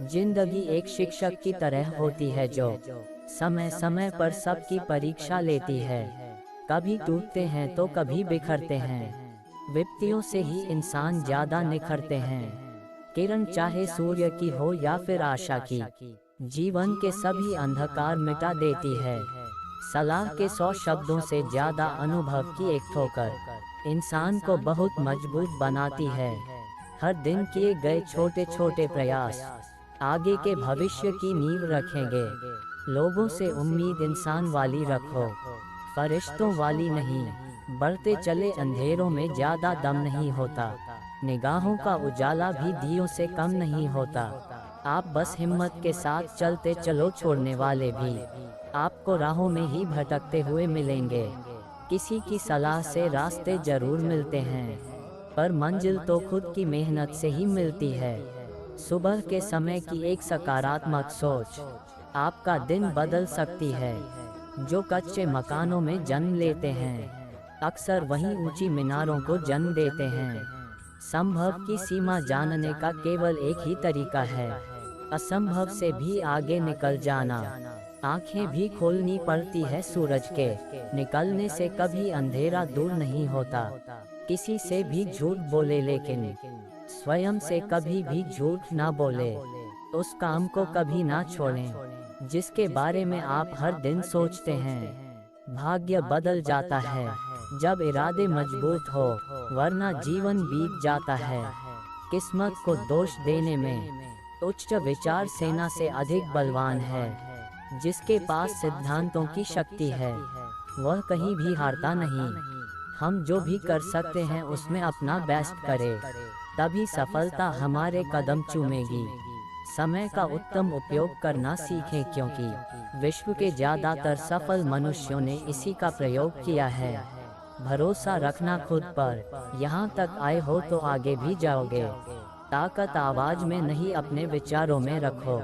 जिंदगी एक शिक्षक की तरह होती है जो समय समय पर सबकी परीक्षा लेती है। कभी टूटते हैं तो कभी बिखरते हैं। विपत्तियों से ही इंसान ज्यादा निखरते हैं। किरण चाहे सूर्य की हो या फिर आशा की, जीवन के सभी अंधकार मिटा देती है। सलाह के 100 शब्दों से ज्यादा अनुभव की एक ठोकर इंसान को बहुत मजबूत बनाती है। हर दिन किए गए छोटे छोटे प्रयास आगे के भविष्य की नींव रखेंगे। लोगों से उम्मीद इंसान वाली रखो, फरिश्तों वाली नहीं। बढ़ते चले अंधेरों में ज्यादा दम नहीं होता। निगाहों का उजाला भी दियों से कम नहीं होता। आप बस हिम्मत के साथ चलते चलो, छोड़ने वाले भी आपको राहों में ही भटकते हुए मिलेंगे। किसी की सलाह से रास्ते जरूर मिलते हैं, पर मंजिल तो खुद की मेहनत से ही मिलती है। सुबह के समय की एक सकारात्मक सोच आपका दिन बदल सकती है। जो कच्चे मकानों में जन्म लेते हैं, अक्सर वहीं ऊंची मीनारों को जन्म देते हैं। संभव की सीमा जानने का केवल एक ही तरीका है, असंभव से भी आगे निकल जाना। आंखें भी खोलनी पड़ती है, सूरज के निकलने से कभी अंधेरा दूर नहीं होता। किसी से भी झूठ बोले लेकिन स्वयं से कभी भी झूठ ना बोले। उस काम को कभी ना छोड़ें जिसके बारे में आप हर दिन सोचते हैं। भाग्य बदल जाता है जब इरादे मजबूत हो, वरना जीवन बीत जाता है। किस्मत को दोष देने में उच्च विचार सेना से अधिक बलवान है। जिसके पास सिद्धांतों की शक्ति है, वह कहीं भी हारता नहीं। हम जो भी कर सकते हैं उसमें अपना बेस्ट करें, तभी सफलता हमारे कदम चूमेगी। समय का उत्तम उपयोग करना सीखें, क्योंकि विश्व के ज्यादातर सफल मनुष्यों ने इसी का प्रयोग किया है। भरोसा रखना खुद पर, यहाँ तक आए हो तो आगे भी जाओगे। ताकत आवाज में नहीं, अपने विचारों में रखो,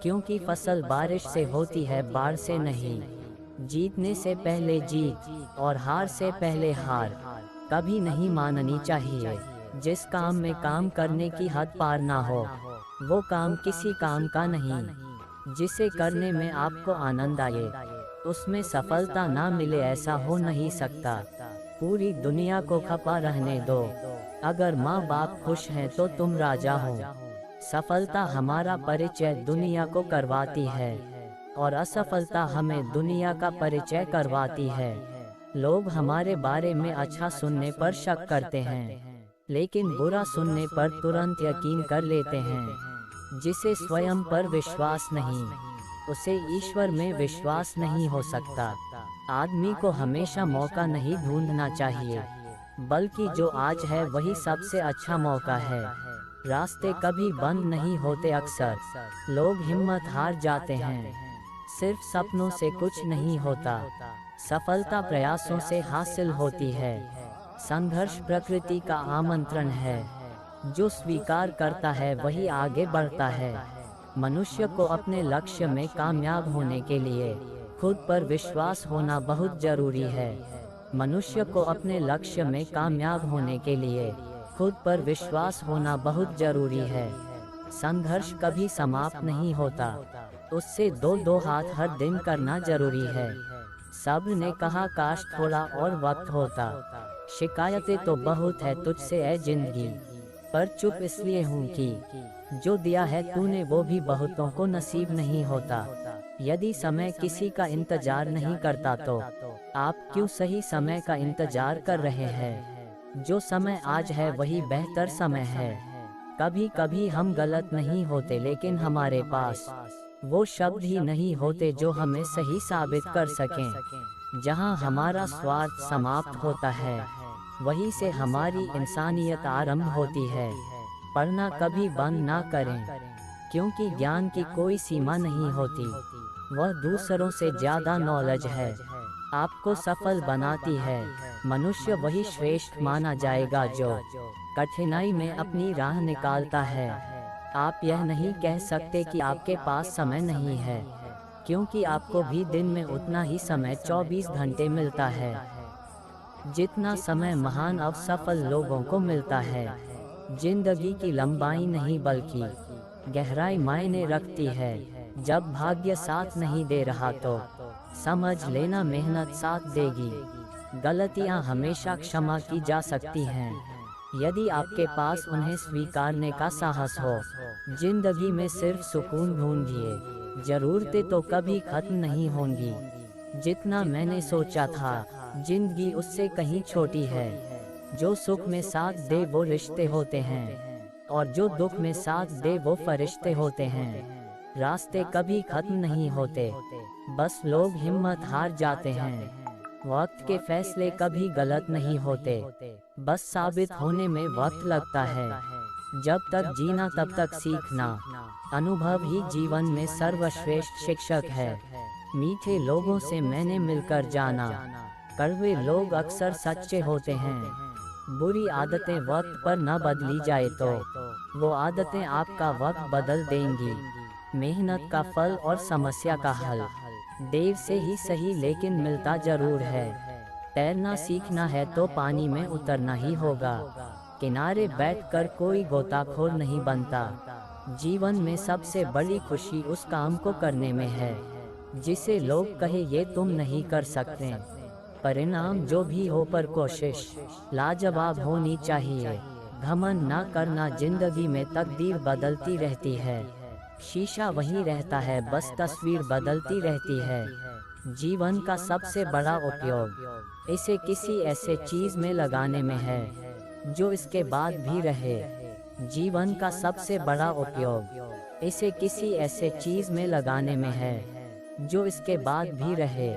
क्योंकि फसल बारिश से होती है, बाढ़ से नहीं। जीतने से पहले जीत और हार से पहले हार कभी नहीं माननी चाहिए। जिस काम में काम करने की हद पार ना हो, वो काम किसी काम का नहीं। जिसे करने में आपको आनंद आए, उसमें सफलता ना मिले, ऐसा हो नहीं सकता। पूरी दुनिया को खपा रहने दो, अगर माँ बाप खुश हैं तो तुम राजा हो। सफलता हमारा परिचय दुनिया को करवाती है, और असफलता हमें दुनिया का परिचय करवाती है। लोग हमारे बारे में अच्छा सुनने पर शक करते हैं, लेकिन बुरा सुनने पर तुरंत यकीन कर लेते हैं। जिसे स्वयं पर विश्वास नहीं, उसे ईश्वर में विश्वास नहीं हो सकता। आदमी को हमेशा मौका नहीं ढूंढना चाहिए, बल्कि जो आज है वही सबसे अच्छा मौका है। रास्ते कभी बंद नहीं होते, अक्सर लोग हिम्मत हार जाते हैं। सिर्फ सपनों से कुछ नहीं होता, सफलता प्रयासों से हासिल होती है। संघर्ष प्रकृति का आमंत्रण है, जो स्वीकार करता है वही आगे बढ़ता है। मनुष्य को अपने लक्ष्य में कामयाब होने के लिए खुद पर विश्वास होना बहुत जरूरी है। मनुष्य को अपने लक्ष्य में कामयाब होने के लिए खुद पर विश्वास होना बहुत जरूरी है। संघर्ष कभी समाप्त नहीं होता, उससे दो हाथ हर दिन करना जरूरी है। सब ने कहा काश थोड़ा और वक्त होता, शिकायतें तो बहुत है तुझसे ऐ जिंदगी, पर चुप इसलिए हूँ कि जो दिया है तूने वो भी बहुतों को नसीब नहीं होता। यदि समय किसी का इंतजार नहीं करता तो आप क्यों सही समय का इंतजार कर रहे हैं। जो समय आज है वही बेहतर समय है। कभी कभी हम गलत नहीं होते, लेकिन हमारे पास वो शब्द ही नहीं होते जो हमें सही साबित कर सकें। जहां हमारा स्वार्थ समाप्त होता है, वहीं से हमारी इंसानियत आरंभ होती है। पढ़ना कभी बंद ना करें, क्योंकि ज्ञान की कोई सीमा नहीं होती। वह दूसरों से ज्यादा नॉलेज है, आपको सफल बनाती है। मनुष्य वही श्रेष्ठ माना जाएगा जो कठिनाई में अपनी राह निकालता है। आप यह नहीं कह सकते कि आपके पास समय नहीं है, क्योंकि आपको भी दिन में उतना ही समय 24 घंटे मिलता है, जितना समय महान असफल लोगों को मिलता है। जिंदगी की लंबाई नहीं, बल्कि गहराई मायने रखती है। जब भाग्य साथ नहीं दे रहा तो समझ लेना मेहनत साथ देगी। गलतियां हमेशा क्षमा की जा सकती हैं, यदि आपके पास उन्हें स्वीकारने का साहस हो। जिंदगी में सिर्फ सुकून ढूंढिए, जरूरतें तो कभी खत्म नहीं होंगी। जितना मैंने सोचा था, जिंदगी उससे कहीं छोटी है। जो सुख में साथ दे वो रिश्ते होते हैं, और जो दुख में साथ दे वो फरिश्ते होते हैं। रास्ते कभी खत्म नहीं होते, बस लोग हिम्मत हार जाते हैं। वक्त के फैसले कभी गलत नहीं होते, बस साबित होने में वक्त लगता है। जब तक जीना तब तक सीखना, अनुभव ही जीवन में सर्वश्रेष्ठ शिक्षक है। मीठे लोगों से मैंने मिलकर जाना, कड़वे लोग अक्सर सच्चे होते हैं। बुरी आदतें वक्त पर न बदली जाए तो वो आदतें आपका वक्त बदल देंगी। मेहनत का फल और समस्या का हल देर से ही सही लेकिन मिलता जरूर है। तैरना सीखना है तो पानी में उतरना ही होगा। किनारे बैठकर कोई गोताखोर नहीं बनता। जीवन में सबसे बड़ी खुशी उस काम को करने में है जिसे लोग कहे ये तुम नहीं कर सकते। परिणाम जो भी हो पर कोशिश लाजवाब होनी चाहिए। घमंड ना करना, जिंदगी में तकदीर बदलती रहती है। शीशा वही रहता है, बस तस्वीर बदलती रहती है। जीवन का सबसे बड़ा उपयोग इसे किसी ऐसे चीज में लगाने में है जो इसके बाद भी रहे। जीवन का सबसे बड़ा उपयोग इसे किसी ऐसे चीज में लगाने में है जो इसके बाद भी रहे।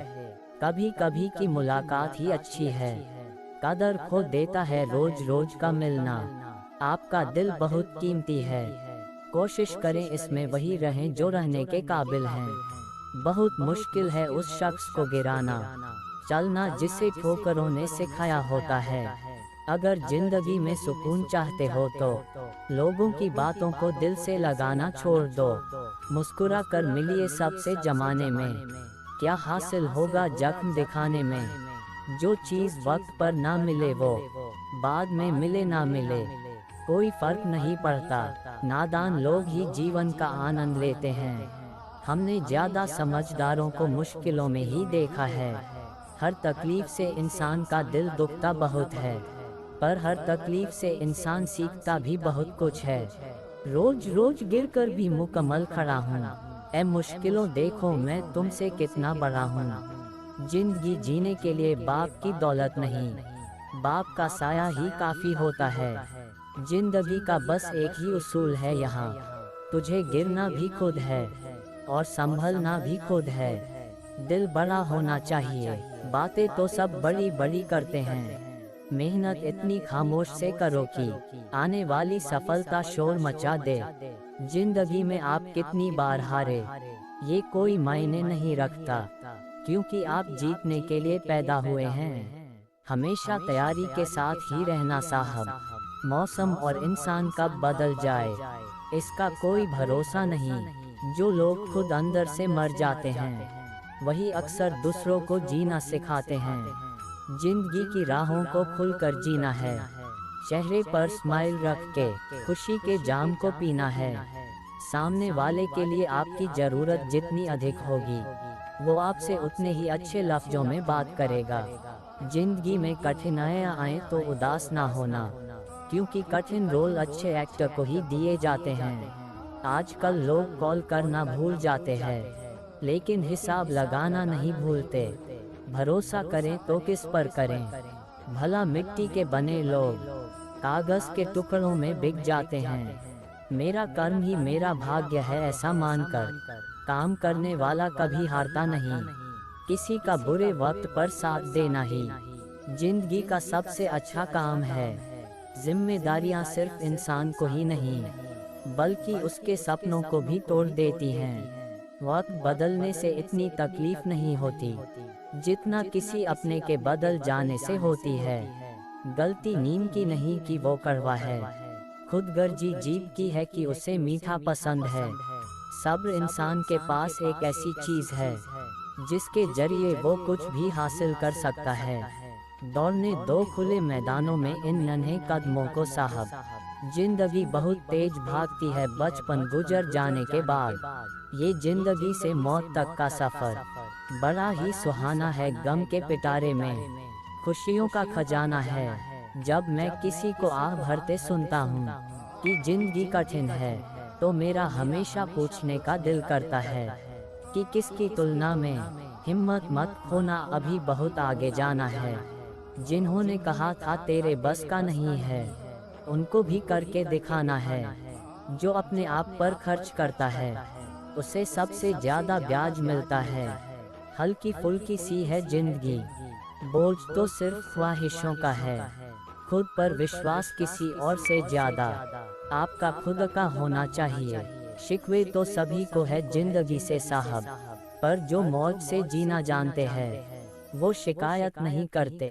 कभी कभी की मुलाकात ही अच्छी है, कदर खो देता है रोज रोज का मिलना। आपका दिल बहुत कीमती है, कोशिश करें इसमें वही रहें जो रहने के काबिल हैं। बहुत मुश्किल है उस शख्स को गिराना, चलना जिसे ठोकरों ने सिखाया होता है। अगर जिंदगी में सुकून चाहते हो तो लोगों की बातों को दिल से लगाना छोड़ दो। मुस्कुरा कर मिलिए सबसे जमाने में, क्या हासिल होगा जख्म दिखाने में। जो चीज वक्त पर ना मिले वो बाद में मिले ना मिले कोई फर्क नहीं पड़ता। नादान लोग ही जीवन का आनंद लेते हैं। हमने ज्यादा समझदारों को मुश्किलों में ही देखा है। हर तकलीफ से इंसान का दिल दुखता बहुत है, पर हर तकलीफ से इंसान सीखता भी बहुत कुछ है। रोज रोज गिरकर भी मुकम्मल खड़ा हूँ। ऐ मुश्किलों देखो मैं तुमसे कितना बड़ा हूँ। जिंदगी जीने के लिए बाप की दौलत नहीं, बाप का साया ही काफी होता है। जिंदगी का बस एक ही उसूल है यहाँ, तुझे गिरना भी खुद है और संभलना भी खुद है। दिल बड़ा होना चाहिए, बातें तो सब बड़ी बड़ी करते हैं। मेहनत इतनी खामोश से करो कि आने वाली सफलता शोर मचा दे। जिंदगी में आप कितनी बार हारे ये कोई मायने नहीं रखता, क्योंकि आप जीतने के लिए पैदा हुए हैं। हमेशा तैयारी के साथ ही रहना साहब। मौसम और इंसान कब बदल जाए इसका कोई भरोसा नहीं। जो लोग खुद अंदर से मर जाते हैं वही अक्सर दूसरों को जीना सिखाते हैं। जिंदगी की राहों को खुलकर जीना है, चेहरे पर स्माइल रख के खुशी के जाम को पीना है। सामने वाले के लिए आपकी जरूरत जितनी अधिक होगी वो आपसे उतने ही अच्छे लफ्जों में बात करेगा। जिंदगी में कठिनाइयाँ आए तो उदास ना होना, क्योंकि कठिन रोल अच्छे एक्टर को ही दिए जाते हैं। आजकल लोग कॉल करना भूल जाते हैं, लेकिन हिसाब लगाना नहीं भूलते। भरोसा करें तो किस पर करें, भला मिट्टी के बने लोग कागज के टुकड़ों में बिक जाते हैं। मेरा कर्म ही मेरा भाग्य है ऐसा मानकर काम करने वाला कभी हारता नहीं। किसी का बुरे वक्त पर साथ देना ही जिंदगी का सबसे अच्छा काम है। जिम्मेदारियां सिर्फ इंसान को ही नहीं बल्कि उसके सपनों को भी तोड़ देती हैं। वक्त बदलने से इतनी तकलीफ नहीं होती जितना किसी अपने के बदल जाने से होती है। गलती नीम की नहीं कि वो कड़वा है, खुदगर्जी जीभ की है कि उसे मीठा पसंद है। सब्र इंसान के पास एक ऐसी चीज है जिसके जरिए वो कुछ भी हासिल कर सकता है। दौड़ने दो खुले मैदानों में इन नन्हे कदमों को साहब। जिंदगी बहुत तेज भागती है बचपन गुजर जाने के बाद। ये जिंदगी से मौत तक का सफर बड़ा ही सुहाना है। गम के पिटारे में खुशियों का खजाना है। जब मैं किसी को आह भरते सुनता हूँ कि जिंदगी कठिन है, तो मेरा हमेशा पूछने का दिल करता है कि किसकी तुलना में। हिम्मत मत खोना, अभी बहुत आगे जाना है। जिन्होंने कहा था तेरे बस का नहीं है, उनको भी करके दिखाना है। जो अपने आप पर खर्च करता है, उसे सबसे ज्यादा ब्याज मिलता है। हल्की फुल्की सी है जिंदगी, बोझ तो सिर्फ ख्वाहिशों का है। खुद पर विश्वास किसी और से ज्यादा आपका खुद का होना चाहिए। शिकवे तो सभी को है जिंदगी से साहब, पर जो मौज से जीना जानते हैं वो शिकायत नहीं करते।